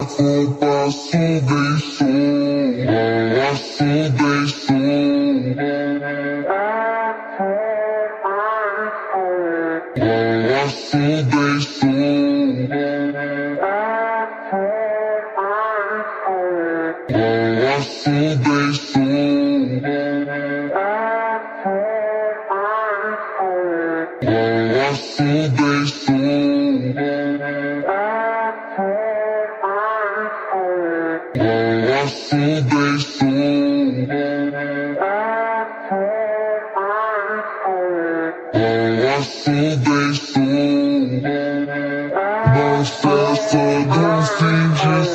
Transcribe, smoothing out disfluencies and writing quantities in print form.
Compasso deixou, balanço deixou, balanço deixou, balanço deixou, balanço deixou, balanço deixou, balanço deixou, na festa do fim de